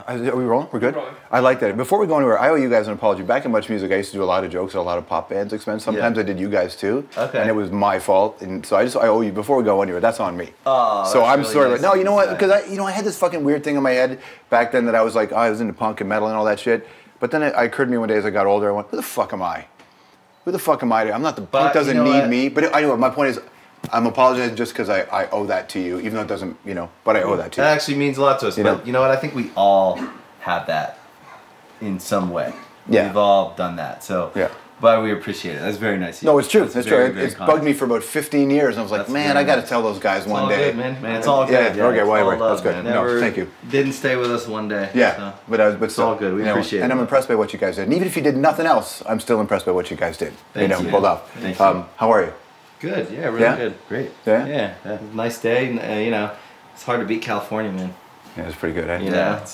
Are we rolling? We're good? We're rolling. I like that. Before we go anywhere, I owe you guys an apology. Back in Much Music, I used to do a lot of jokes at a lot of pop bands' expense. Sometimes I did you guys too. Okay. And it was my fault. And so I owe you, before we go anywhere, that's on me. Oh, so I'm really sorry. nice No, you know what? say. Because I had this fucking weird thing in my head back then that I was like, I was into punk and metal and all that shit. But then it occurred to me one day as I got older, I went, who the fuck am I? Who the fuck am I? I'm not the punk doesn't you know need what? me. But I know my point is, I'm apologizing just because I owe that to you, even though it doesn't, but I owe that to you. That actually means a lot to us. But you know what? I think we all have that in some way. Yeah. We've all done that. So, but we appreciate it. That's very nice of you. No, it's true. That's true. very It's bugged me for about 15 years. And I was like, man, I got to tell those guys one day. It's all good, man. It's all good. Yeah, okay, it's whatever. all love, That's good. man. No, thank you. Didn't stay with us one day. Yeah, so. but It's all good. We appreciate it. And I'm impressed by what you guys did. And even if you did nothing else, I'm still impressed by what you guys did. Thank you. Pulled off. Thank you. How are you? Good. Yeah, really good. Great. Yeah? Yeah. Nice day. It's hard to beat California, man. Yeah, it's pretty good, eh? Yeah.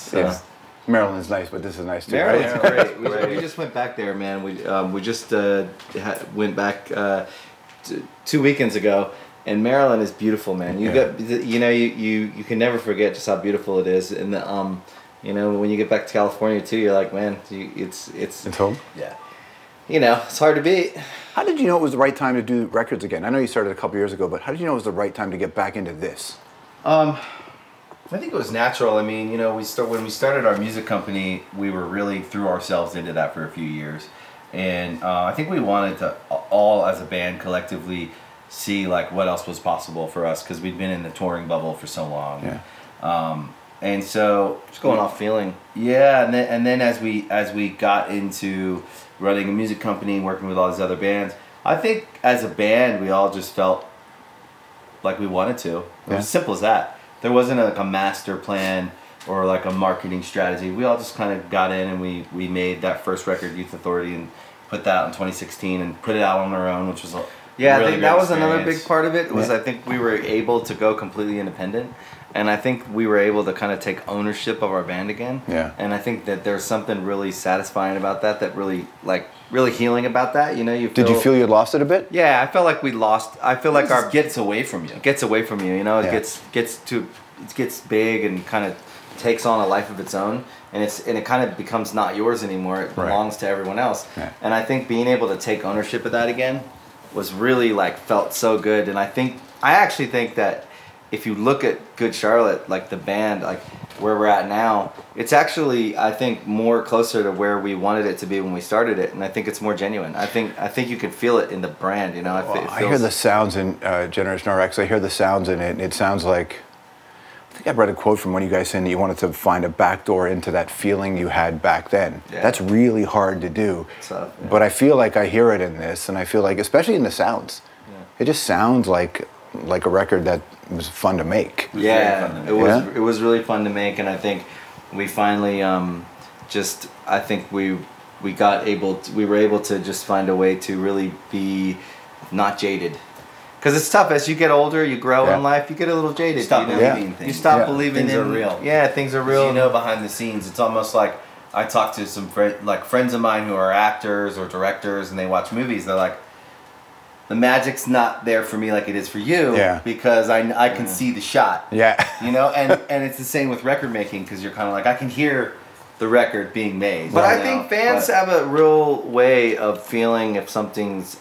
Maryland's nice, but this is nice too. Maryland's right? great. We just went back there, man. We just went back 2 weekends ago, and Maryland is beautiful, man. You can never forget just how beautiful it is, and when you get back to California too, you're like, man, it's home. Yeah. It's hard to beat. How did you know it was the right time to do records again? I know you started a couple years ago, but how did you know it was the right time to get back into this? I think it was natural. I mean, when we started our music company, we were really threw ourselves into that for a few years, and I think we wanted to all, as a band, collectively see like what else was possible for us, because we'd been in the touring bubble for so long. Yeah. And so Just going off feeling. Yeah, and then as we got into running a music company and working with all these other bands, I think as a band we all just felt like we wanted to. It was as simple as that. There wasn't a master plan or like a marketing strategy. We all just kind of got in and we made that first record, Youth Authority, and put that out in 2016 and put it out on our own, which was Yeah, really I think that great was another experience. big part of it. Was I think we were able to go completely independent, and I think we were able to kind of take ownership of our band again. Yeah. And I think that there's something really satisfying about that. That really healing about that. Did you feel you had lost it a bit? Yeah, I felt like we lost. I feel like our gets away from you. It gets away from you. It gets big and kind of takes on a life of its own, and it kind of becomes not yours anymore. It belongs to everyone else. Yeah. And I think being able to take ownership of that again was really felt so good. And I actually think that if you look at Good Charlotte, like the band, like where we're at now, it's actually, I think, more closer to where we wanted it to be when we started it, and I think it's more genuine. I think you can feel it in the brand. I hear the sounds in Generation RX. I hear the sounds in it, and it sounds like, I think I read a quote from one of you guys saying that you wanted to find a backdoor into that feeling you had back then. Yeah. That's really hard to do. Tough, yeah. But I feel like I hear it in this, and I feel like, especially in the sounds, it just sounds like a record that was fun to make. Yeah, it was really fun to make, and I think we finally we were able to just find a way to really be not jaded. Because it's tough as you get older, you grow in life, you get a little jaded. Stop believing things. You stop believing things are real. Yeah, things are real. Behind the scenes, it's almost like I talk to some friends of mine who are actors or directors, and they watch movies. They're like, the magic's not there for me like it is for you, because I can see the shot. Yeah. And it's the same with record making, because you're kind of like, I can hear the record being made. But I think fans have a real way of feeling if something's,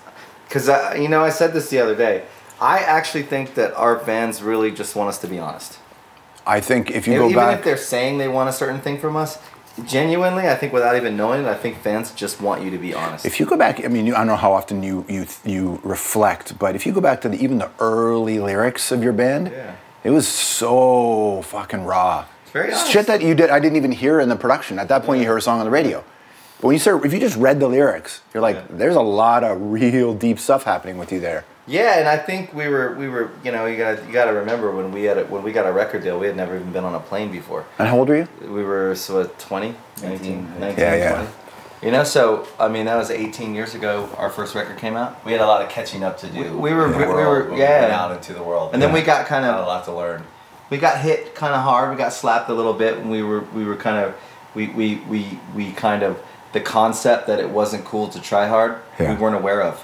because I said this the other day. I actually think that our fans really just want us to be honest. I think if you go even back, if they're saying they want a certain thing from us, genuinely, I think without even knowing it, I think fans just want you to be honest. if you go back, I mean, I don't know how often you reflect, but if you go back to even the early lyrics of your band, it was so fucking raw. It's very honest. Shit that you did, I didn't even hear in the production. At that point, you heard a song on the radio. But when if you just read the lyrics, you're like, there's a lot of real deep stuff happening with you there. Yeah, and I think we were you got to remember when we got a record deal, we had never even been on a plane before. And how old are you? We were 19, yeah. 20. So I mean that was 18 years ago. Our first record came out. We had a lot of catching up to do. We were went out into the world, and then we got kind of a lot to learn. We got hit kind of hard. We got slapped a little bit, and we were kind of we kind of the concept that it wasn't cool to try hard. We weren't aware of.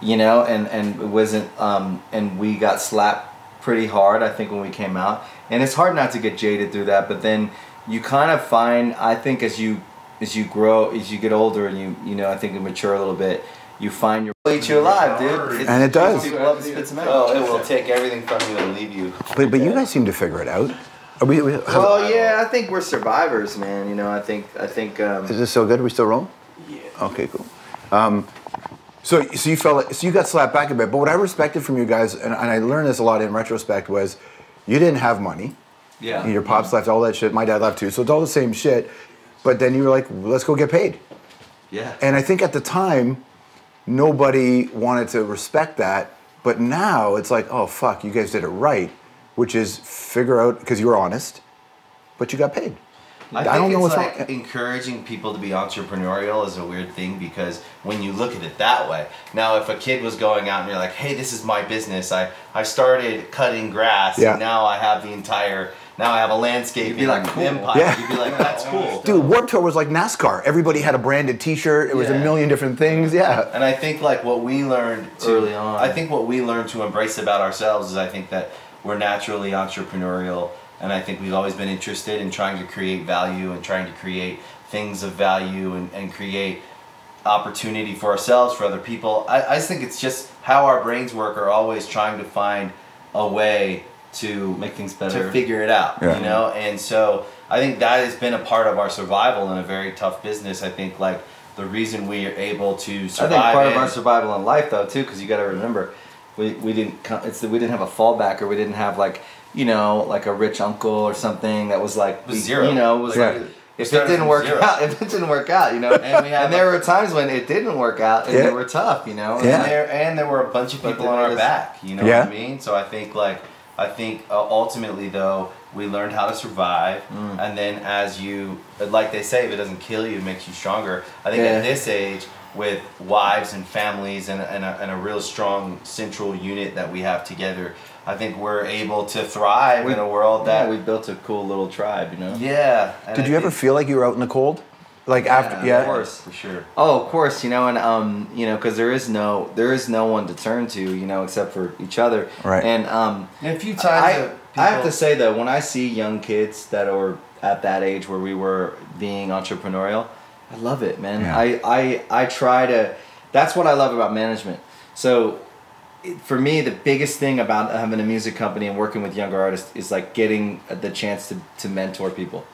And it wasn't, and we got slapped pretty hard, I think, when we came out. And it's hard not to get jaded through that, but then you kind of find, I think, as you grow, as you get older, and you know, I think you mature a little bit, you find your eat you alive, dude. And it does. People love to spit them out. Oh, it will take everything from you and leave you. But you guys seem to figure it out. Well, yeah, I think we're survivors, man. You know, I think. Is this so good? Are we still rolling? Yeah. Okay, cool. So you felt like, so you got slapped back a bit. But what I respected from you guys, and I learned this a lot in retrospect, was you didn't have money. Yeah. Your pops left, all that shit. My dad left too. So it's all the same shit. But then you were like, let's go get paid. Yeah. And I think at the time, nobody wanted to respect that. But now it's like, oh, fuck, you guys did it right. Which is figure out, because you were honest, but you got paid. I don't know it's what's like wrong. encouraging people to be entrepreneurial is a weird thing, because when you look at it that way, now if a kid was going out and you're like, hey, this is my business, I started cutting grass, and now I have now I have a landscaping empire. Yeah. You'd be like, that's cool. Dude, Warped Tour was like NASCAR. Everybody had a branded T-shirt. It was a million different things. Yeah. And I think like what we learned early on. I think what we learned to embrace about ourselves is I think that we're naturally entrepreneurial, and I think we've always been interested in trying to create value and trying to create things of value and create opportunity for ourselves, for other people. I just think it's just how our brains work, are always trying to find a way to make things better, to figure it out, you know? And so I think that has been a part of our survival in a very tough business. I think like the reason we are able to survive. I think part of our survival in life though too, because you got to remember, we didn't have a fallback, or we didn't have like, you know, like a rich uncle or something that was like zero. You know, was like if it didn't work out, you know. And there were times when it didn't work out and they were tough, you know. And there were a bunch of people on our back, you know what I mean? So I think ultimately though, we learned how to survive, and then as you, like they say, if it doesn't kill you, it makes you stronger. I think at this age, with wives and families and a real strong central unit that we have together, I think we're able to thrive in a world that we built a cool little tribe, you know. Yeah. Did you ever feel like you were out in the cold? Like after, of course, for sure. Oh, of course, you know, and you know, because there is no one to turn to, you know, except for each other. Right. And a few times, I have to say though, when I see young kids that are at that age where we were being entrepreneurial, I love it, man. Yeah. I try to. That's what I love about management. So, for me, the biggest thing about having a music company and working with younger artists is like getting the chance to mentor people.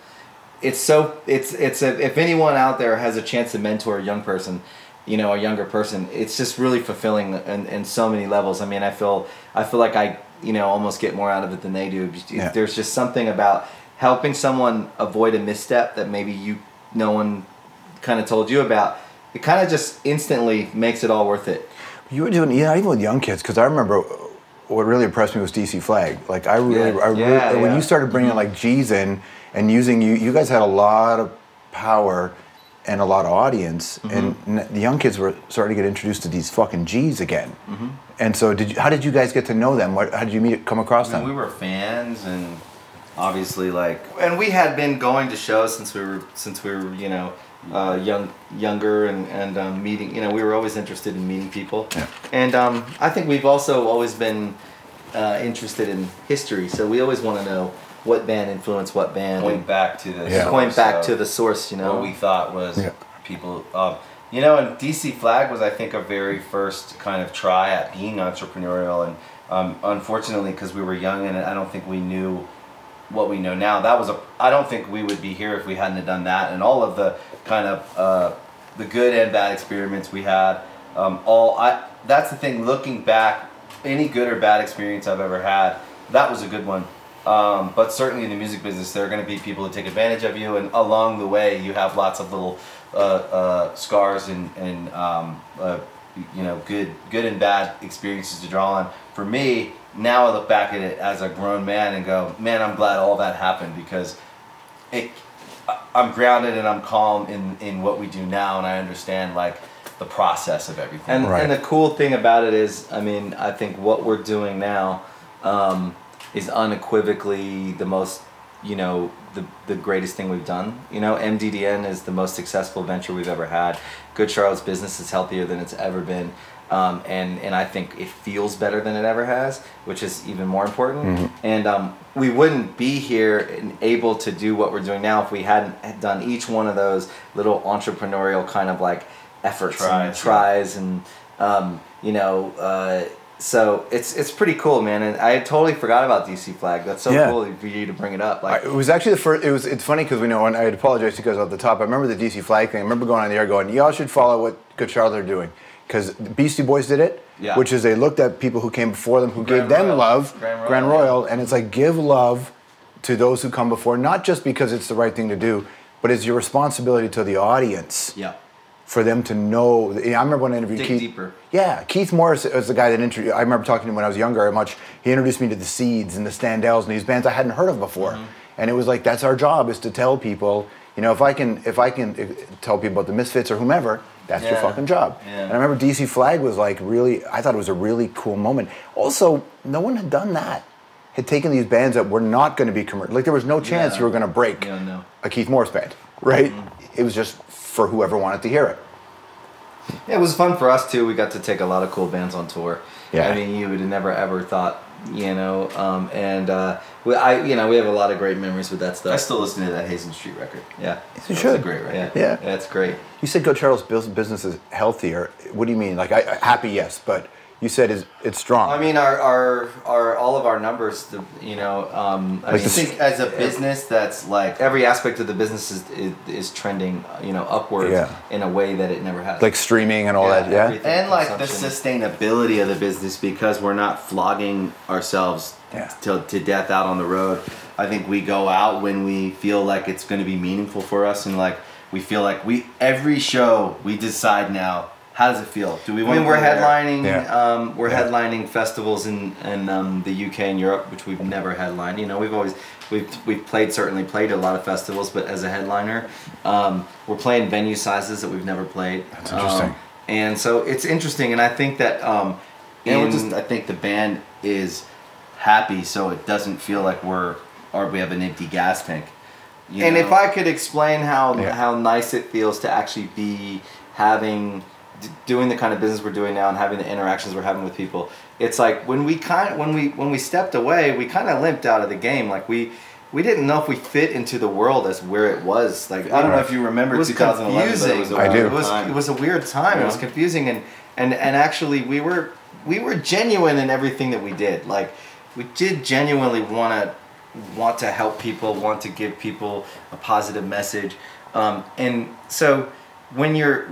If anyone out there has a chance to mentor a young person, you know, a younger person, it's just really fulfilling in so many levels. I mean, I feel like I, you know, almost get more out of it than they do. Yeah. There's just something about helping someone avoid a misstep that maybe no one kind of told you about. It kind of just instantly makes it all worth it. You were doing, even with young kids, because I remember what really impressed me was DC Flag. Like when you started bringing like G's in and using you guys had a lot of power and a lot of audience, and the young kids were starting to get introduced to these fucking G's again. And so how did you guys get to know them? How did you come across them? We were fans, and obviously and we had been going to shows since we were you know, younger and meeting, you know, we were always interested in meeting people. Yeah. And I think we've also always been interested in history, so we always want to know what band influenced what band. Point back to the source, you know. What we thought was people, you know, and DC Flag was, I think, our very first kind of try at being entrepreneurial, and unfortunately, because we were young and I don't think we knew what we know now, I don't think we would be here if we hadn't have done that, and all of the kind of the good and bad experiments we had, that's the thing, looking back, any good or bad experience I've ever had, that was a good one. But certainly in the music business, there are going to be people who take advantage of you, and along the way, you have lots of little scars and you know, good and bad experiences to draw on. For me, now I look back at it as a grown man and go, man, I'm glad all that happened, because I'm grounded and I'm calm in what we do now, and I understand like the process of everything. And the cool thing about it is, I mean, I think what we're doing now is unequivocally the most, you know, the greatest thing we've done. You know, MDDN is the most successful venture we've ever had. Good Charlotte's business is healthier than it's ever been. and I think it feels better than it ever has, which is even more important. And we wouldn't be here and able to do what we're doing now if we hadn't done each one of those little entrepreneurial kind of like efforts and tries and you know. So it's pretty cool, man, and I totally forgot about DC Flag. That's so cool for you to bring it up. Like, it was actually the first. It's funny because we know, and I apologize because at the top, I remember the DC Flag thing. I remember going on the air going, y'all should follow what Good Charlotte are doing, because Beastie Boys did it, which is they looked at people who came before them, who gave them love, Grand Royal, and it's like give love to those who come before, not just because it's the right thing to do, but it's your responsibility to the audience. Yeah. For them to know. I remember when I interviewed Keith. Deeper. Yeah, Keith Morris was the guy that introduced. I remember talking to him when I was younger. He introduced me to the Seeds and the Standells and these bands I hadn't heard of before. And it was like, that's our job, is to tell people. You know, if I can tell people about the Misfits or whomever, that's your fucking job. And I remember DC Flag was like really. I thought it was a really cool moment. Also, no one had done that. Had taken these bands that were not going to be commercial. Like there was no chance you were going to break a Keith Morris band, right? It was just for whoever wanted to hear it. Yeah, it was fun for us too. We got to take a lot of cool bands on tour. Yeah. I mean, you would have never ever thought, you know, we have a lot of great memories with that stuff. I still listen to that Hazen Street record. Yeah, you should. A great record. Yeah, that's great. You said Good Charlotte's business is healthier. What do you mean? Like, happy, yes, but you said it's strong. I mean, our all of our numbers, you know. I think as a business, that's like every aspect of the business is trending, you know, upwards in a way that it never has. Like streaming and all that, and like the sustainability of the business, because we're not flogging ourselves to death out on the road. I think we go out when we feel like it's going to be meaningful for us, and like we feel like every show we decide now. How does it feel? Do we want? I mean, we're headlining. Headlining festivals in the UK and Europe, which we've never headlined. You know, we've played a lot of festivals, but as a headliner, we're playing venue sizes that we've never played. That's interesting. And so it's interesting, and I think that I think the band is happy, so it doesn't feel like we have an empty gas tank. You know? If I could explain how nice it feels to actually be doing the kind of business we're doing now and having the interactions we're having with people, it's like when we stepped away, we kind of limped out of the game. Like we didn't know if we fit into the world as where it was. Like I don't know if you remember, it was 2011, confusing. I do. It was a weird time. It was confusing, and actually we were genuine in everything that we did. Like we did genuinely want to help people, want to give people a positive message, and so. When you're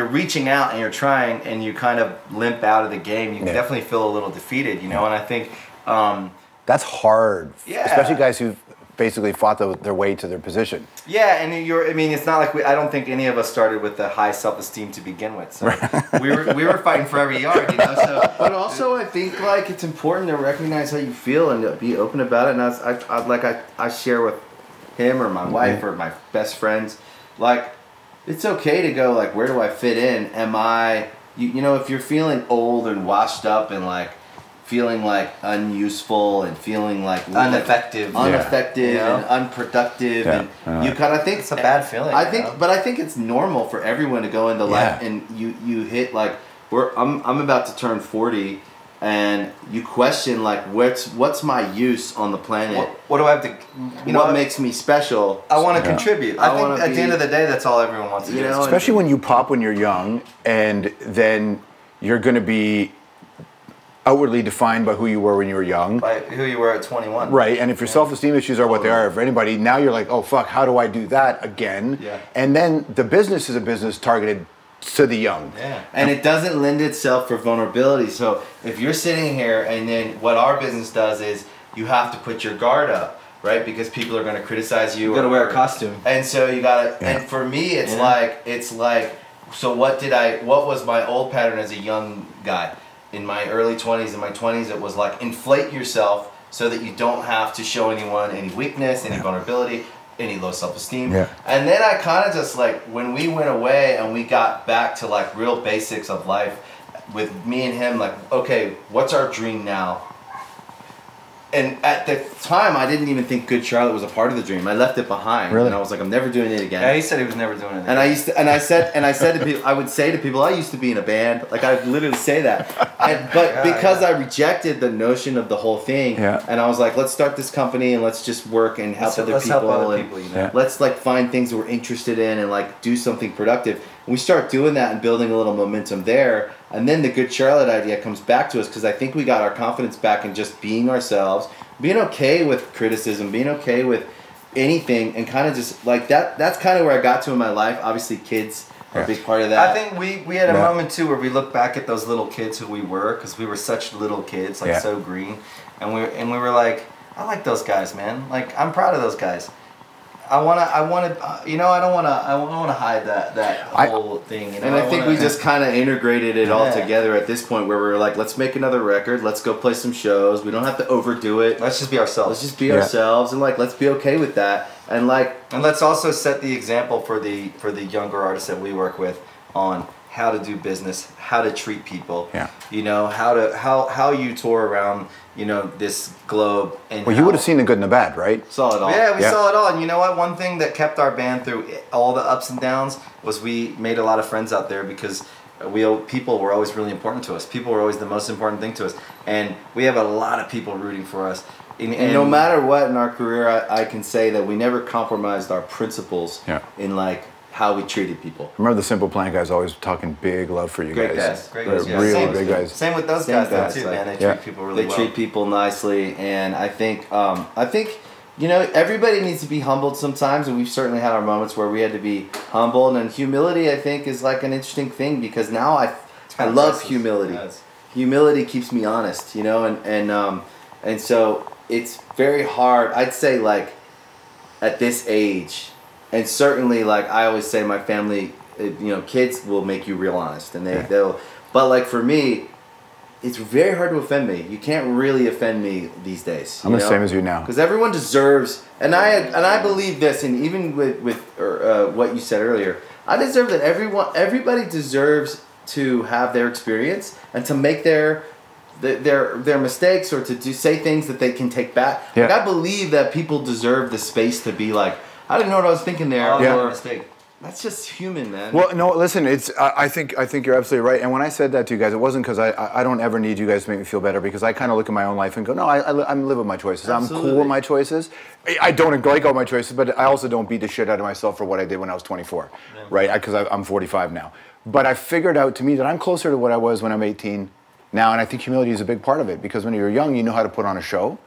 reaching out and you're trying and you kind of limp out of the game, you definitely feel a little defeated, you know. And I think that's hard, especially guys who've basically fought their way to their position. Yeah, and it's not like I don't think any of us started with a high self-esteem to begin with. So we were fighting for every yard, you know. So, but also I think like it's important to recognize how you feel and to be open about it. And I share with him or my wife or my best friends, like. It's okay to go like, where do I fit in? Am I, you know, if you're feeling old and washed up and like feeling like unuseful and feeling like ineffective and unproductive, and you kind of think it's a bad feeling. I think it's normal for everyone to go into life and you hit like I'm about to turn 40. And you question like what's my use on the planet? What do I have to? What makes me special? I want to contribute. I think at the end of the day, that's all everyone wants to do. Especially when you pop when you're young, and then you're going to be outwardly defined by who you were when you were young. By who you were at 21. Right, and if your self-esteem issues are what they are for anybody, now you're like, oh fuck, how do I do that again? Yeah. And then the business is a business targeted to the young. Yeah. And it doesn't lend itself for vulnerability. So if you're sitting here and then what our business does is you have to put your guard up, right? Because people are going to criticize you. You got to wear a costume. And so you got to, and for me, it's like, so what was my old pattern as a young guy? In my early 20s and my 20s, it was like inflate yourself so that you don't have to show anyone any weakness, any vulnerability, any low self-esteem. Yeah. And then I kind of just like, when we went away and we got back to like real basics of life with me and him, like, okay, what's our dream now? And at the time, I didn't even think Good Charlotte was a part of the dream. I left it behind, really? And I was like, I'm never doing it again. Yeah, he said he was never doing it. And I said to people, I would say to people, I used to be in a band. Like I would literally say that, because I rejected the notion of the whole thing, and I was like, let's start this company and let's just work and help other people, you know? Let's like find things that we're interested in and like do something productive. And we start doing that and building a little momentum there. And then the Good Charlotte idea comes back to us because I think we got our confidence back in just being ourselves, being okay with criticism, being okay with anything, and kind of just like that. That's kind of where I got to in my life. Obviously, kids are a big part of that. I think we had a moment too where we look back at those little kids who we were, because we were such little kids, like so green, and we were like, I like those guys, man. Like I'm proud of those guys. I want to, you know, I don't want to hide that whole thing. You know? And I think we just kind of integrated it all together at this point where we were like, let's make another record. Let's go play some shows. We don't have to overdo it. Let's just be ourselves. Let's just be ourselves, and like, let's be okay with that. And like, and let's also set the example for the younger artists that we work with on how to do business, how to treat people. Yeah. You know, how you tour around, you know, this globe. And well, you would have seen the good and the bad, right? Saw it all. Yeah, we saw it all. And you know what? One thing that kept our band through all the ups and downs was we made a lot of friends out there, because people were always really important to us. People were always the most important thing to us. And we have a lot of people rooting for us. And no matter what in our career, I can say that we never compromised our principles in like how we treated people. I remember the Simple Plan guys always talking big love for you guys. Great guys. Real big guys. Same with those guys too, man. They treat people really well. They treat people nicely, and I think you know, everybody needs to be humbled sometimes, and we've certainly had our moments where we had to be humbled. And humility, I think, is like an interesting thing, because now I love humility. Humility keeps me honest, you know, and so it's very hard. I'd say like at this age. And certainly, like I always say, my family, you know, kids will make you real honest, and they'll. But like for me, it's very hard to offend me. You can't really offend me these days. I'm the same as you now. Because everyone deserves, and I believe this, and even with what you said earlier, I deserve that everybody deserves to have their experience and to make their mistakes, or to say things that they can take back. Yeah. Like I believe that people deserve the space to be like, I didn't know what I was thinking there. Or mistake. That's just human, man. Well, no, listen, I think you're absolutely right. And when I said that to you guys, it wasn't because I don't ever need you guys to make me feel better, because I kind of look at my own life and go, no, I'm living my choices. Absolutely. I'm cool with my choices. I don't like all my choices, but I also don't beat the shit out of myself for what I did when I was 24, right? Because I'm 45 now. But I figured out to me that I'm closer to what I was when I'm 18 now, and I think humility is a big part of it, because when you're young, you know how to put on a show,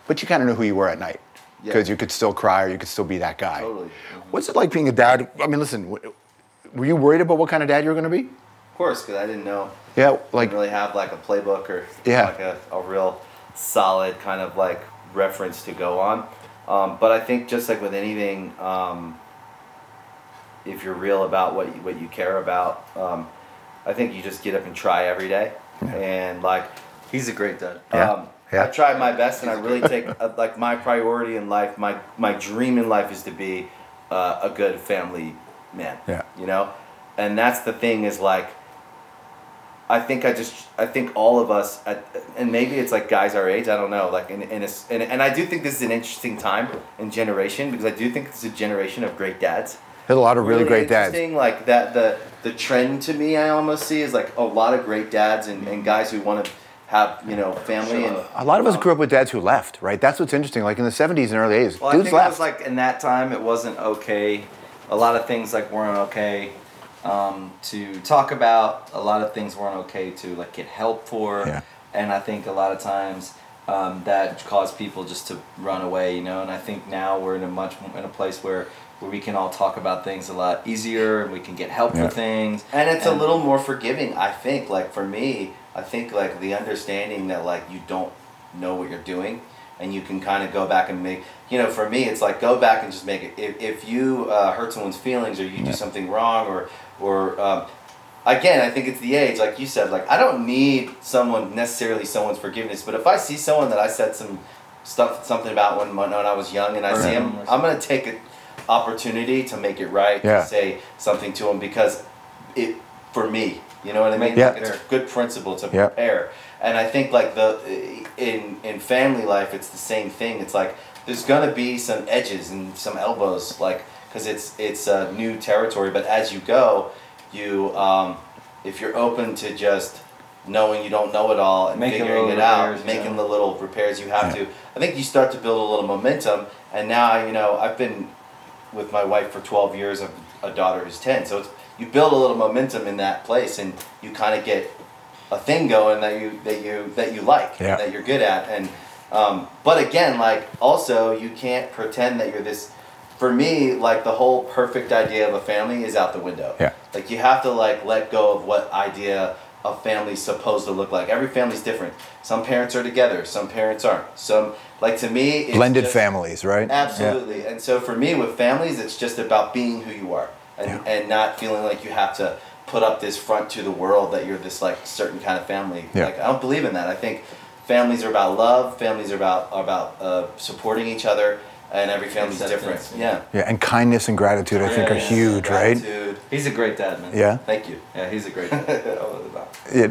but you kind of know who you were at night. Because you could still cry, or you could still be that guy. Totally. Mm-hmm. What's it like being a dad? I mean, listen, were you worried about what kind of dad you were going to be? Of course, because I didn't know. Yeah, like didn't really have like a playbook or like a real solid kind of like reference to go on. But I think just like with anything, if you're real about what you care about, I think you just get up and try every day. And like, he's a great dad. I try my best, and I really take like my priority in life. My dream in life is to be a good family man. Yeah. You know, and that's the thing is like, I think all of us, and maybe it's like guys our age, I don't know, like and I do think this is an interesting time and generation, because I do think it's a generation of great dads. There's a lot of really great dads. Like that, the trend to me, I almost see is like a lot of great dads and guys who want to have, you know, family. And a lot of us grew up with dads who left, right? That's what's interesting. Like in the 70s and early 80s, well, dudes I think left. it was like in that time it wasn't okay. A lot of things like weren't okay to talk about. A lot of things weren't okay to like get help for. Yeah. And I think a lot of times that caused people just to run away, you know. And I think now we're in a place where we can all talk about things a lot easier, and we can get help for things. And it's a little more forgiving, I think. Like for me, I think like the understanding that like you don't know what you're doing, and you can kind of go back and make, you know, for me it's like go back and just make it. If you hurt someone's feelings, or you do something wrong, or again, I think it's the age, like you said, like I don't need someone's forgiveness, but if I see someone that I said something about when I was young, and I see him, I'm gonna take an opportunity to make it right, to say something to him, because it, for me, you know what I mean? Yeah. Like it's a good principle to prepare. And I think like in family life, it's the same thing. It's like there's gonna be some edges and some elbows, like because it's a new territory. But as you go, you if you're open to just knowing you don't know it all and figuring it out, making the little repairs you have to, I think you start to build a little momentum. And now, you know, I've been with my wife for 12 years. I have a daughter who's 10. So you build a little momentum in that place, and you kind of get a thing going that you like, that you're good at. And but again, like also you can't pretend that you're this. For me, like the whole perfect idea of a family is out the window. Yeah. Like you have to like let go of what idea a family's supposed to look like. Every family's different. Some parents are together, some parents aren't. Some, like to me, it's blended families, right? Absolutely. Yeah. And so for me with families, it's just about being who you are and not feeling like you have to put up this front to the world that you're this like certain kind of family. Yeah. Like I don't believe in that. I think families are about love, families are about supporting each other. And every family's different. Yeah. Yeah, and kindness and gratitude, I think, are huge, right? He's a great dad, man. Yeah. Thank you. Yeah, he's a great dad.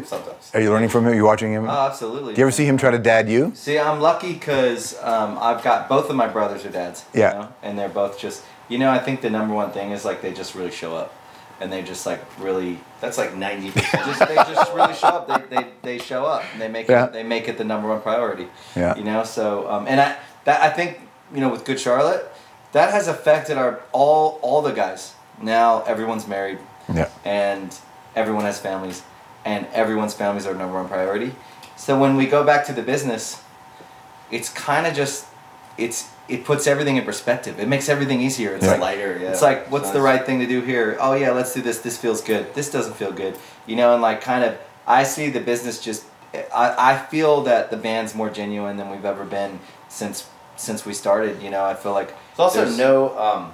Sometimes. Are you learning from him? Are you watching him? Oh, absolutely. Do you ever see him try to dad you? See, I'm lucky because I've got both of my brothers are dads. Yeah. You know? And they're both just, you know, I think the number one thing is like they just really show up. And they just like really, that's like 90%. They just really show up. They show up and they make it the number one priority. Yeah. You know, so and I think, you know, with Good Charlotte, that has affected all the guys. Now everyone's married, and everyone has families, and everyone's families are number one priority. So when we go back to the business, it's kind of just it puts everything in perspective. It makes everything easier. It's like lighter. Yeah. It's like what's the right thing to do here? Oh yeah, let's do this. This feels good. This doesn't feel good. You know, and like kind of I see the business just. I feel that the band's more genuine than we've ever been since we started. You know, I feel like it's also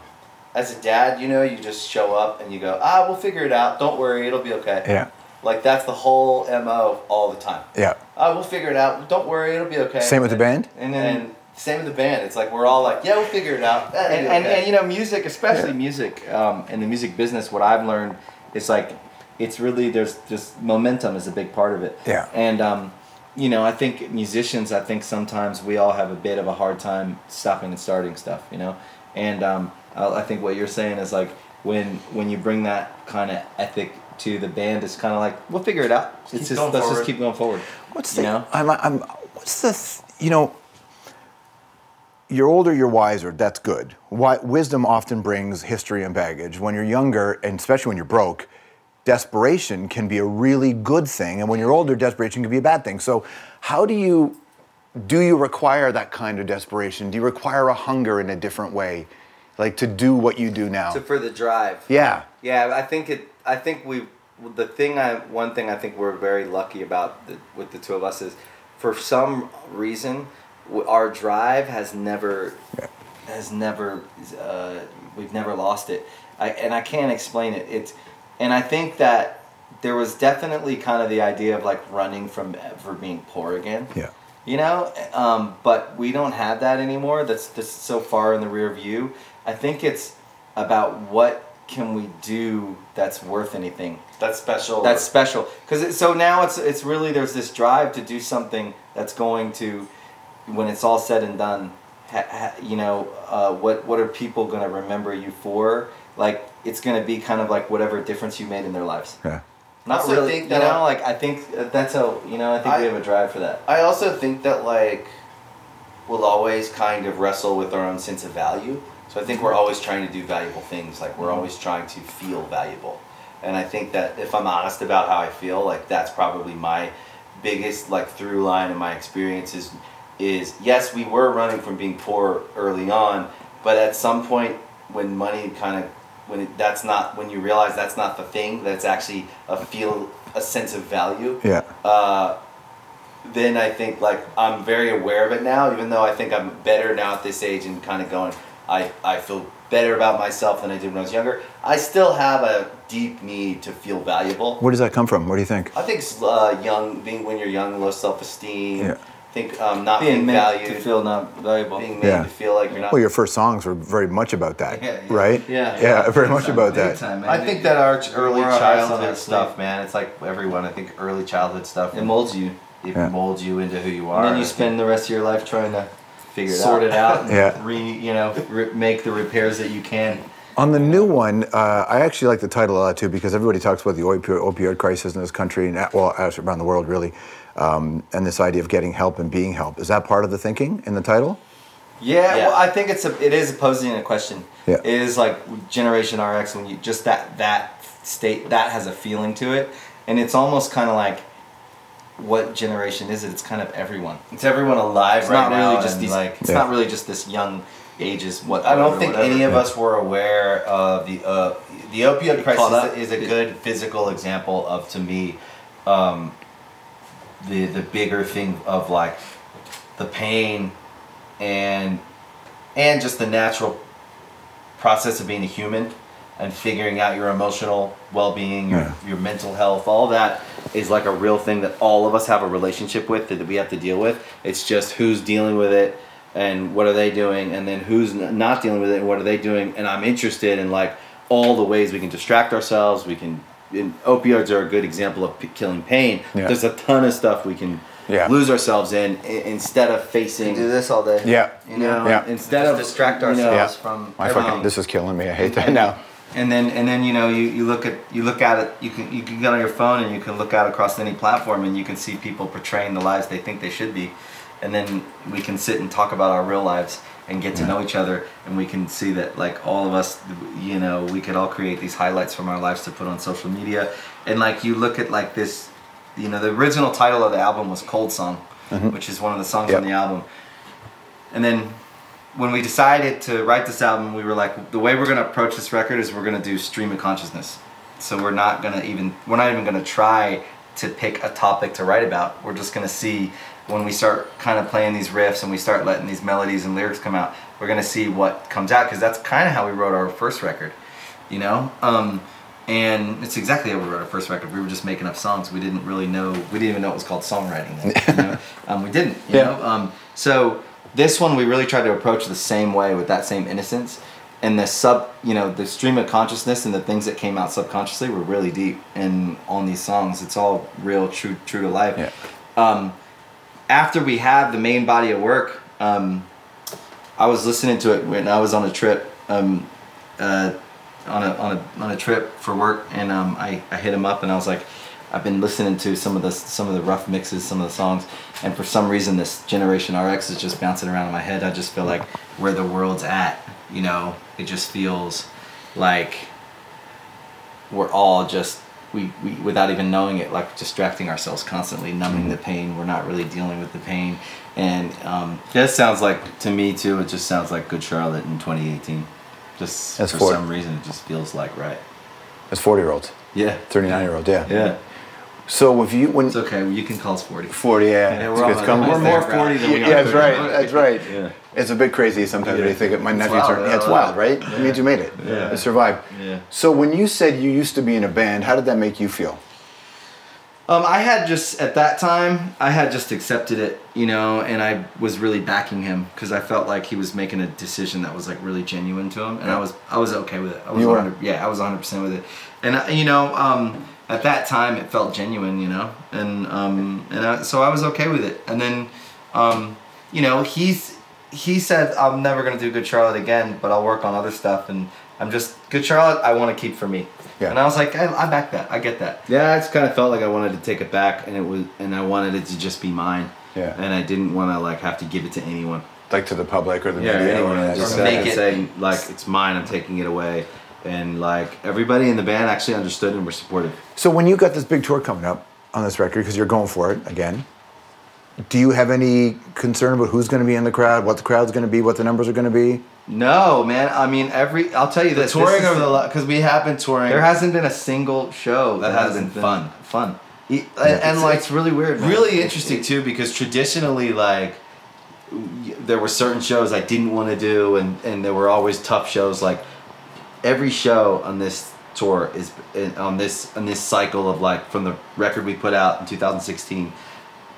as a dad, you know, you just show up and you go, we'll figure it out. Don't worry, it'll be okay. Yeah. Like that's the whole MO all the time. Yeah. We'll figure it out. Don't worry, it'll be okay. Same with the band. And same with the band. It's like we're all like, yeah, we'll figure it out. And you know, music, especially music, in the music business, what I've learned is like, it's really there's just momentum is a big part of it. Yeah. And you know, I think musicians, sometimes we all have a bit of a hard time stopping and starting stuff, you know? And I think what you're saying is like, when you bring that kind of ethic to the band, it's kind of like, we'll figure it out. Let's just keep going forward. What's the, you know? You know, you're older, you're wiser, that's good. Wisdom often brings history and baggage. When you're younger, and especially when you're broke, desperation can be a really good thing, and when you're older, desperation can be a bad thing. So how do you require that kind of desperation? Do you require a hunger in a different way, like to do what you do now? For the drive. Yeah. Yeah, one thing I think we're very lucky about with the two of us is, for some reason, our drive has never, we've never lost it. I can't explain it. And I think that there was definitely kind of the idea of like running for being poor again. Yeah. You know, but we don't have that anymore. That's so far in the rear view. I think it's about what can we do that's worth anything. That's special. That's special. Because so now it's really, there's this drive to do something that's going to, when it's all said and done, you know, what are people going to remember you for? Like, it's going to be kind of like whatever difference you made in their lives. Yeah. Not really, think that, you know, like, I think that's how, you know, I think we have a drive for that. I also think that, like, we'll always kind of wrestle with our own sense of value. So I think we're always trying to do valuable things. Like, we're always trying to feel valuable. And I think that if I'm honest about how I feel, like, that's probably my biggest, like, through line in my experience is yes, we were running from being poor early on, but at some point when money kind of, when you realize that's not the thing, that's actually a sense of value. Yeah. Then I think, like, I'm very aware of it now, even though I think I'm better now at this age and kind of going, I feel better about myself than I did when I was younger. I still have a deep need to feel valuable. Where does that come from? What do you think? I think when you're young, low self-esteem. Yeah. I think not being valued, to feel not valuable, being made to feel like you're not. Well, your first songs were very much about that, right? Yeah, very much about that. I think that our early childhood stuff, man, it's like everyone. I think early childhood stuff. It molds you. it molds you into who you are. And then you spend the rest of your life trying to sort it out and make the repairs that you can. On the new one, I actually like the title a lot too, because everybody talks about the opioid crisis in this country, and around the world really, and this idea of getting help and being helped. Is that part of the thinking in the title? Yeah, well, I think it is posing a question. Yeah. It is like Generation RX, when you just that state that has a feeling to it, and it's almost kind of like, what generation is it? It's kind of everyone. It's everyone alive it's right not now. Really just these, it's not really just this young ages. I don't think any of us were aware of the opioid crisis is a good physical example of, to me, the bigger thing of like the pain and just the natural process of being a human and figuring out your emotional well-being, your mental health. All that is like a real thing that all of us have a relationship with, that we have to deal with. It's just who's dealing with it and what are they doing, and then who's not dealing with it and what are they doing. And I'm interested in like all the ways we can distract ourselves. And opioids are a good example of killing pain. There's a ton of stuff we can lose ourselves in instead of facing. We do this all day. Instead of distract ourselves from. This is killing me. I hate that now. And then you look at it. You can get on your phone and you can look out across any platform and you can see people portraying the lives they think they should be, and then we can sit and talk about our real lives and get to know each other, and we can see that like all of us, we could all create these highlights from our lives to put on social media, and like you look at like this, the original title of the album was Cold Song, which is one of the songs on the album, and then when we decided to write this album, we were like, the way we're going to approach this record is we're going to do stream of consciousness. So we're not even going to try to pick a topic to write about. We're just going to see, when we start kind of playing these riffs and we start letting these melodies and lyrics come out, we're going to see what comes out, because that's kind of how we wrote our first record, and it's exactly how we wrote our first record. We were just making up songs. We didn't even know it was called songwriting then, we didn't, you know? So this one we really tried to approach the same way, with that same innocence, and the stream of consciousness and the things that came out subconsciously were really deep. And on these songs, it's all real, true to life. After we had the main body of work, I was listening to it when I was on a trip, on a trip for work, and I hit him up and I was like, I've been listening to some of the rough mixes, some of the songs, and for some reason this Generation RX is just bouncing around in my head. I just feel like where the world's at, it just feels like we're all just we without even knowing it, like distracting ourselves constantly, numbing the pain. We're not really dealing with the pain, and that sounds like, to me too, it just sounds like Good Charlotte in 2018. Just for some reason, it just feels like right. That's 40-year-olds. Yeah. 39-year-olds. Yeah. So it's okay. You can call us 40. 40, yeah. We're more 40 than we are. Yeah, that's right. That's right. Yeah. It's a bit crazy sometimes when you think my nephew turned. It's wild, right? It means you made it. Yeah. You survived. Yeah. So when you said you used to be in a band, how did that make you feel? I had just, at that time, I had just accepted it, and I was really backing him because I felt like he was making a decision that was like really genuine to him, and I was okay with it. I was 100% with it, and at that time it felt genuine, so I was okay with it. And then, he said, I'm never gonna do Good Charlotte again, but I'll work on other stuff, and Good Charlotte I want to keep for me. Yeah. And I was like, I back that. I get that. Yeah, I just kind of felt like I wanted to take it back, and I wanted it to just be mine. Yeah. And I didn't want to like have to give it to anyone. Like to the public or the media. Anyone. Just make it say like it's mine. I'm taking it away, and like everybody in the band actually understood and were supportive. So when you got this big tour coming up on this record, because you're going for it again, do you have any concern about who's going to be in the crowd, what the crowd's going to be, what the numbers are going to be? No, man. I mean, I'll tell you this. Touring over because we have been touring. There hasn't been a single show that hasn't been fun. And like, it's really weird, man. Really interesting too, because traditionally, like, there were certain shows I didn't want to do, and there were always tough shows. Like, every show on this tour is on this cycle of like, from the record we put out in 2016.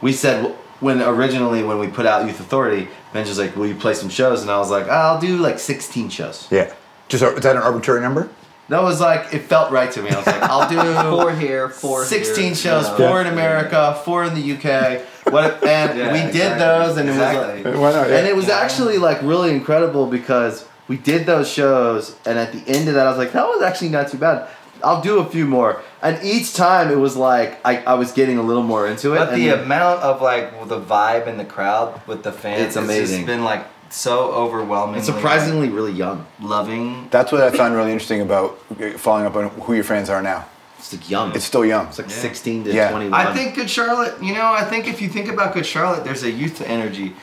We said, when we put out Youth Authority, Ben's was like, will you play some shows? And I was like, I'll do like 16 shows. Yeah. Is that an arbitrary number? That was like, it felt right to me. I was like, I'll do 4 here, 4 16 here, shows, 4 in America, 4 in the UK, We did those, and it was like, why not? and it was actually like really incredible because we did those shows, and at the end of that, I was like, that was actually not too bad. I'll do a few more, and each time it was like I was getting a little more into it. But the amount of like the vibe in the crowd with the fans, it's amazing. It's been like so overwhelming. It's surprisingly really young, loving. That's what I found really interesting about following up on who your fans are now. It's like young. It's still young. It's like 16 to 21. I think Good Charlotte. I think if you think about Good Charlotte, there's a youth energy.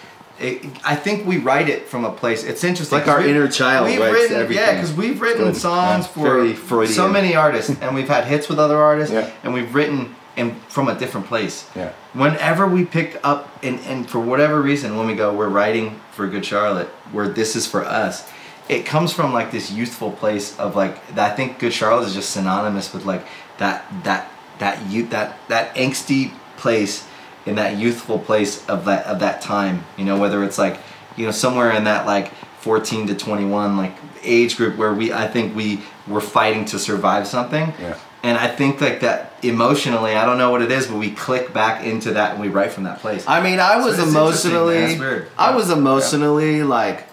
I think we write it from a place. It's interesting. It's like our inner child writes everything. Yeah, because we've written songs for so many artists, and we've had hits with other artists, and we've written from a different place. Yeah. Whenever we pick up, and for whatever reason, when we go, we're writing for Good Charlotte, where this is for us, it comes from like this youthful place of like, I think Good Charlotte is just synonymous with like that angsty place, in that youthful place of that time, whether it's like, somewhere in that like 14 to 21 like age group where I think we were fighting to survive something. Yeah. And I think like that emotionally, I don't know what it is, but we click back into that and we write from that place. I mean, I was emotionally like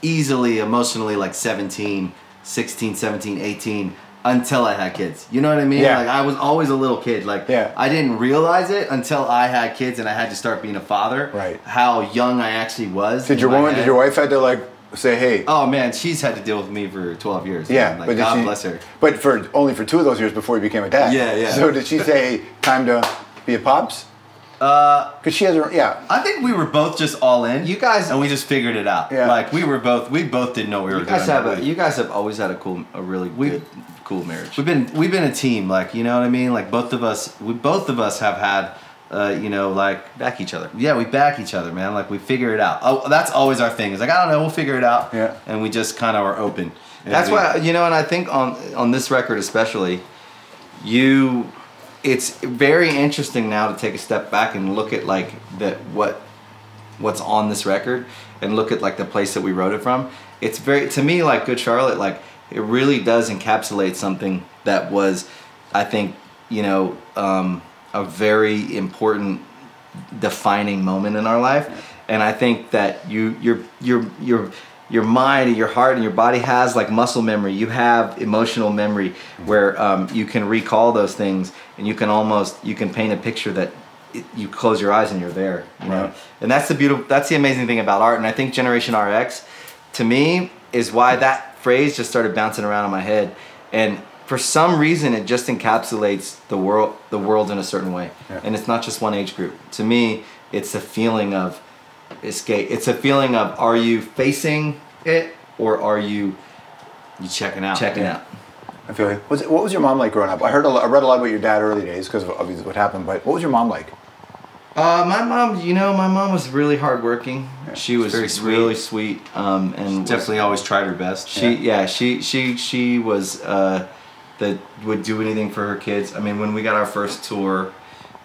easily emotionally like 16, 17, 18 until I had kids. You know what I mean? Yeah. Like I was always a little kid. Like I didn't realize it until I had kids and I had to start being a father. Right. How young I actually was. Did your wife had to like say, hey? Oh man, she's had to deal with me for 12 years. Yeah. Man. Like, God bless her. But only for 2 of those years before you became a dad. Yeah. So did she say, hey, time to be a pops? Because she has her, I think we were both just all in. You guys, and we just figured it out. Yeah. Like we both didn't know what we were doing. You guys have always had a really good, cool marriage. We've been a team, like, you know what I mean? Like both of us have had, like back each other. Yeah, we back each other, man. Like we figure it out. Oh, that's always our thing. It's like, I don't know, we'll figure it out. Yeah. And we just kind of are open. That's why, and I think on this record especially, it's very interesting now to take a step back and look at like what's on this record and look at like the place that we wrote it from. It's very, to me, like Good Charlotte, like it really does encapsulate something that was, I think, a very important defining moment in our life. And I think that your mind and your heart and your body has like muscle memory. You have emotional memory where you can recall those things, and you can paint a picture that you close your eyes and you're there. You know? And that's the amazing thing about art. And I think Generation RX, to me, is why that phrase just started bouncing around in my head. And for some reason, it just encapsulates the world in a certain way. Yeah. And it's not just one age group. To me, it's a feeling of escape. It's a feeling of, are you facing it, or are you checking out? I feel you. What was your mom like growing up? I read a lot about your dad early days because of obviously what happened. But what was your mom like? My mom was really hardworking. Yeah. She was really sweet, and she definitely always tried her best. She was that would do anything for her kids. I mean, when we got our first tour,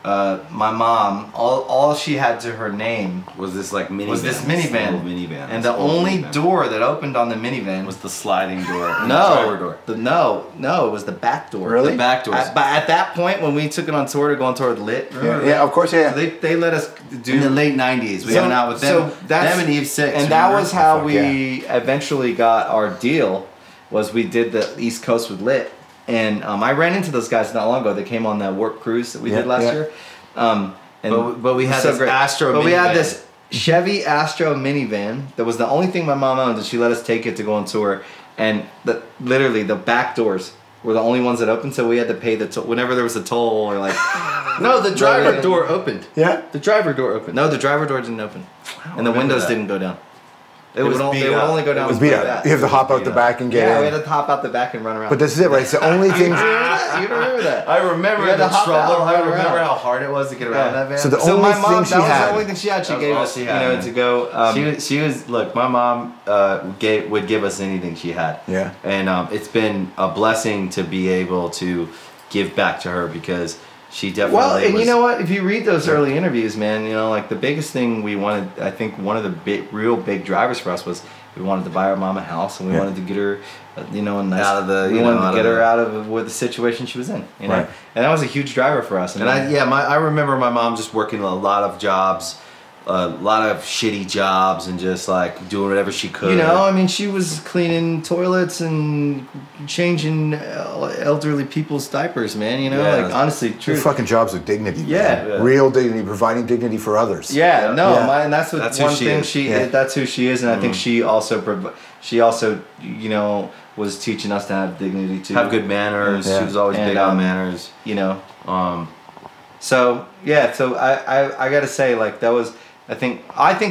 my mom, all she had to her name was this like minivan. And the only door that opened on the minivan was the sliding door. The driver door. No, it was the back door. Really? The back door. But at that point, when we took it on tour to go on tour with Lit, yeah, of course, yeah. So they let us do in the late '90s. We went out with them. Them and Eve 6. And that was how we eventually got our deal. Was we did the East Coast with Lit. And I ran into those guys not long ago. They came on that Warp Cruise that we did last year. But we had this Astro minivan. But we had this Chevy Astro minivan that was the only thing my mom owned, and she let us take it to go on tour. And literally the back doors were the only ones that opened, so we had to pay the toll. Whenever there was a toll or like... No, the driver door opened. Yeah? The driver door opened. No, the driver door didn't open. And the windows didn't go down. They would only go down. It was beat up. You have to hop out the back and get in. Yeah, we had to hop out the back and run around. But this is it, right? It's the only thing. You remember that? I remember the trouble. I remember how hard it was to get around that van. So the only thing she had. That was the only thing she had. She gave us, to go. She was. Look, my mom would give us anything she had. Yeah. And it's been a blessing to be able to give back to her because she definitely. Well, and you know what? If you read those early interviews, man, like the biggest thing we wanted, I think one of the real big drivers for us was we wanted to buy our mom a house, and we wanted to get her, you know, a nice, out of the, we wanted to get her out of the situation she was in, you know, and that was a huge driver for us. I remember my mom just working a lot of jobs. A lot of shitty jobs and just like doing whatever she could. You know, I mean, she was cleaning toilets and changing elderly people's diapers, man. You know, like honestly, true. Your fucking jobs with dignity. Yeah. Real dignity, providing dignity for others. Yeah, and that's what that's one thing that's who she is, and I think she also you know was teaching us to have dignity too. Have good manners. She was always big on manners. You know. So I gotta say, like, that was. I think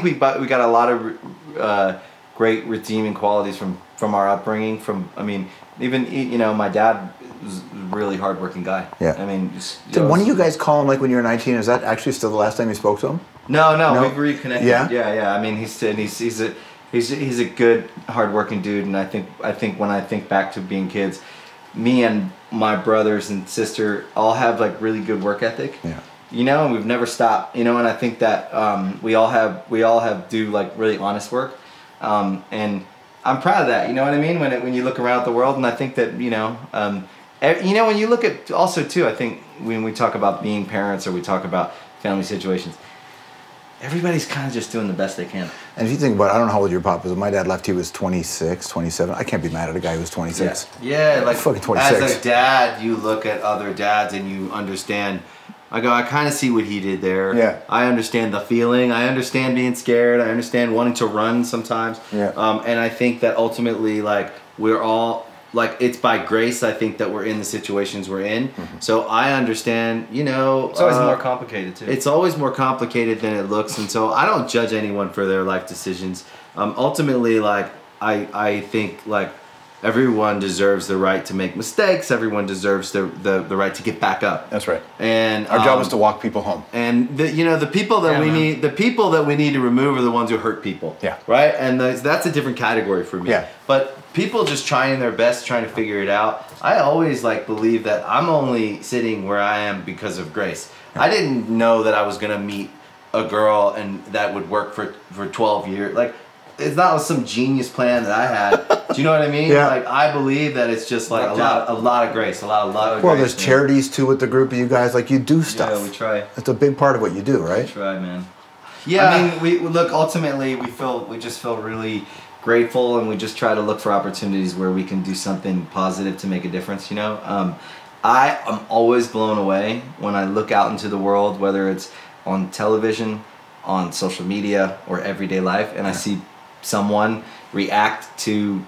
we got a lot of great redeeming qualities from our upbringing. I mean, even, you know, my dad was a really hardworking guy. Yeah. I mean, did one of you guys call him like when you were 19? Is that actually still the last time you spoke to him? No, we've reconnected. Yeah. I mean, he's a good, hardworking dude, and I think when I think back to being kids, me and my brothers and sister all have like really good work ethic. Yeah. You know, and we've never stopped. You know, and I think that we all have do like really honest work, and I'm proud of that. You know what I mean? When you look around at the world, and I think that you know, when you look at also too, I think when we talk about being parents or we talk about family situations, everybody's kind of just doing the best they can. And if you think about it, I don't know how old your pop is. When my dad left, he was 26, 27. I can't be mad at a guy who was 26. Yeah, like fucking 26. As a dad, you look at other dads and you understand. I kind of see what he did there. Yeah. I understand the feeling. I understand being scared. I understand wanting to run sometimes. Yeah. And I think that ultimately, like, we're all, like, it's by grace, I think, that we're in the situations we're in. Mm-hmm. So I understand, you know. It's always more complicated, too. It's always more complicated than it looks. And so I don't judge anyone for their life decisions. Ultimately, like, I think, like, everyone deserves the right to make mistakes. Everyone deserves the right to get back up. That's right. And our job is to walk people home. And the people that we need to remove are the ones who hurt people. Yeah. Right. And that's a different category for me. Yeah. But people just trying their best, trying to figure it out. I always believe that I'm only sitting where I am because of grace. Yeah. I didn't know that I was gonna meet a girl and that would work for 12 years. Like, it's not some genius plan that I had. Do you know what I mean? Yeah. Like, I believe that it's just like a lot of grace, a lot of grace. Well, there's charities too with the group of you guys. Like, you do stuff. Yeah, we try. It's a big part of what you do, right? We try, man. Yeah. I mean, we look. Ultimately, we just feel really grateful, and we just try to look for opportunities where we can do something positive to make a difference. You know, I am always blown away when I look out into the world, whether it's on television, on social media, or everyday life, and I see someone react to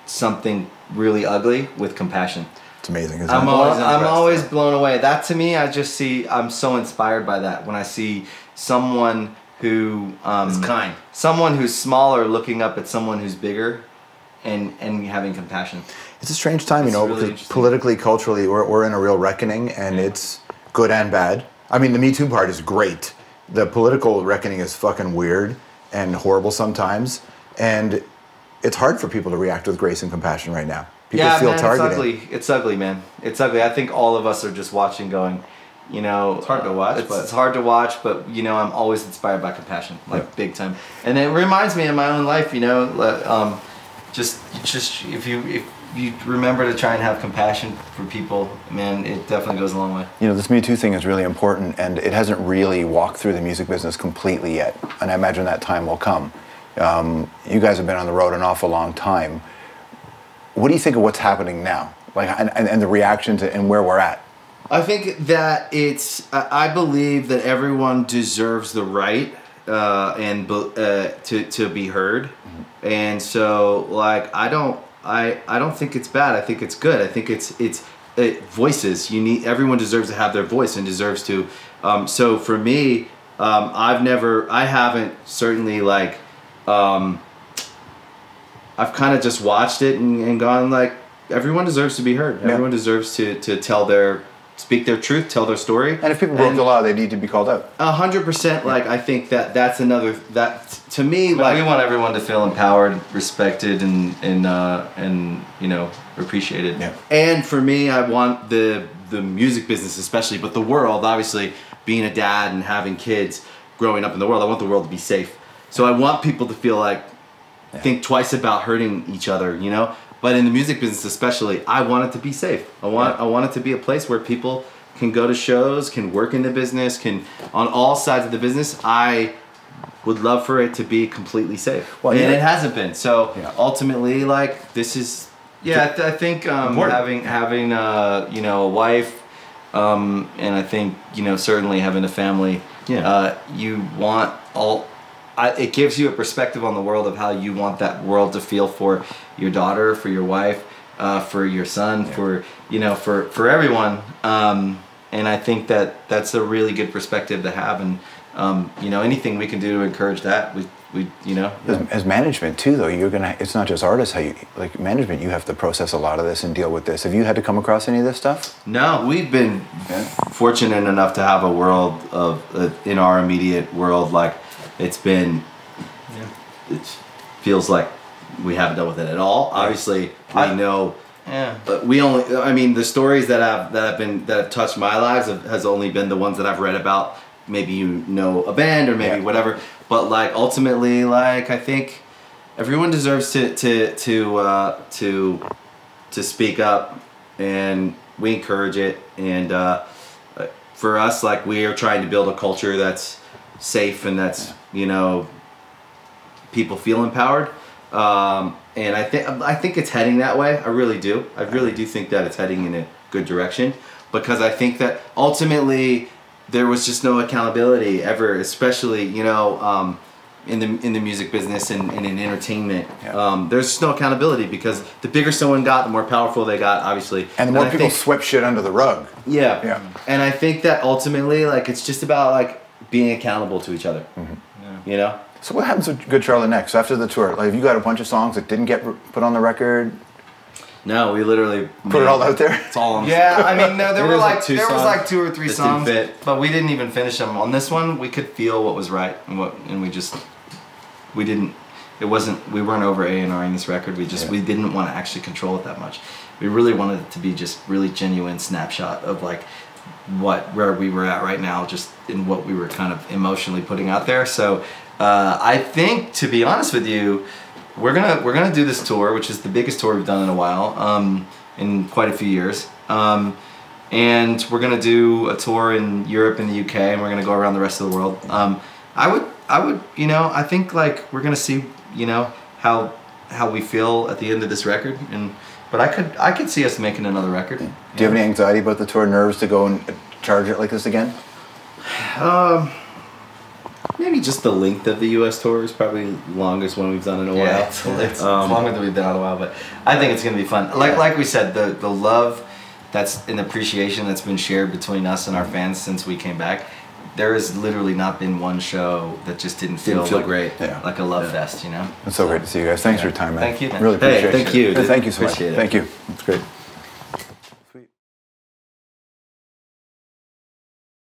something really ugly with compassion. It's amazing, isn't it? I'm always blown away. That to me, I'm so inspired by that when I see someone who is kind, someone who's smaller looking up at someone who's bigger, and having compassion. It's a strange time, you know, really because politically, culturally, we're in a real reckoning, and it's good and bad. I mean, the Me Too part is great. The political reckoning is fucking weird and horrible sometimes, and it's hard for people to react with grace and compassion right now. People feel targeted. It's ugly. It's ugly, man. It's ugly. I think all of us are just watching, going, you know, it's hard to watch. It's hard to watch, but you know, I'm always inspired by compassion, like big time. And it reminds me of my own life. You know, just if you remember to try and have compassion for people, man, it definitely goes a long way. You know, this Me Too thing is really important, and it hasn't really walked through the music business completely yet, and I imagine that time will come. You guys have been on the road an awful long time. What do you think of what's happening now, like, and the reactions and where we're at? I think that I believe that everyone deserves the right to be heard, mm-hmm. And so, like, I don't think it's bad. I think it's good. I think it's voices. Everyone deserves to have their voice and deserves to. So for me, I haven't certainly like. I've kind of just watched it and gone like, everyone deserves to be heard. Yeah. Everyone deserves to speak their truth, tell their story. And if people broke the law, they need to be called out. 100%. Like, I think that's another, that to me, like, we want everyone to feel empowered, respected, and you know, appreciated. Yeah. And for me, I want the music business especially, but the world, obviously, being a dad and having kids growing up in the world, I want the world to be safe. So I want people to feel like think twice about hurting each other, you know. But in the music business especially, I want it to be safe. I want it to be a place where people can go to shows, can work in the business, can on all sides of the business. I would love for it to be completely safe. Well, and it hasn't been. So ultimately, like, this is I think having you know, a wife, and I think, you know, certainly having a family. You want it gives you a perspective on the world of how you want that world to feel for your daughter, for your wife, for your son, for, you know, for everyone. And I think that that's a really good perspective to have. And, you know, anything we can do to encourage that, we you know. As management too, though, it's not just artists, how you, like management, you have to process a lot of this and deal with this. Have you had to come across any of this stuff? No, we've been fortunate enough to have a world of, in our immediate world, like, it's been, it feels like we haven't dealt with it at all. Obviously, we know. But we only. I mean, the stories that have touched my lives has only been the ones that I've read about. Maybe you know a band or maybe whatever. But like ultimately, like I think everyone deserves to speak up, and we encourage it. And for us, like we are trying to build a culture that's safe and that's you know people feel empowered. And I think it's heading that way. I really do. I really do think that it's heading in a good direction, because I think that ultimately there was just no accountability ever, especially you know in the music business and in entertainment. There's just no accountability, because the bigger someone got, the more powerful they got, obviously. And the more people swept shit under the rug. Yeah. And I think that ultimately, like, it's just about like being accountable to each other. You know. So what happens with Good Charlotte next after the tour? Like, have you got a bunch of songs that didn't get put on the record? No, we literally put it all out there. It's all on. Yeah, I mean, no, there was like 2 or 3 songs, didn't fit. but we didn't even finish them. On this one, we could feel what was right, and we didn't. It wasn't. We weren't over A&Ring this record. We didn't want to actually control it that much. We really wanted it to be just really genuine snapshot of like where we were at right now, just in what we were kind of emotionally putting out there. So. I think, to be honest with you, we're gonna do this tour, which is the biggest tour we've done in a while, in quite a few years, and we're gonna do a tour in Europe and the UK, and we're gonna go around the rest of the world. I would, you know, I think like we're gonna see, you know, how we feel at the end of this record, but I could see us making another record. Do you have any anxiety about the tour? Nerves to go and charge it like this again? Maybe just the length of the U.S. tour is probably the longest one we've done in a while. It's longer than we've done in a while, but I think it's going to be fun. Like we said, the love that's an appreciation that's been shared between us and our fans since we came back. There has literally not been one show that just didn't feel like, great. Like a love fest, you know? It's so great to see you guys. Thanks for your time, man. Thank you, man. Really appreciate it. Thank you. Thank you so much. Appreciate it. Thank you. It's great.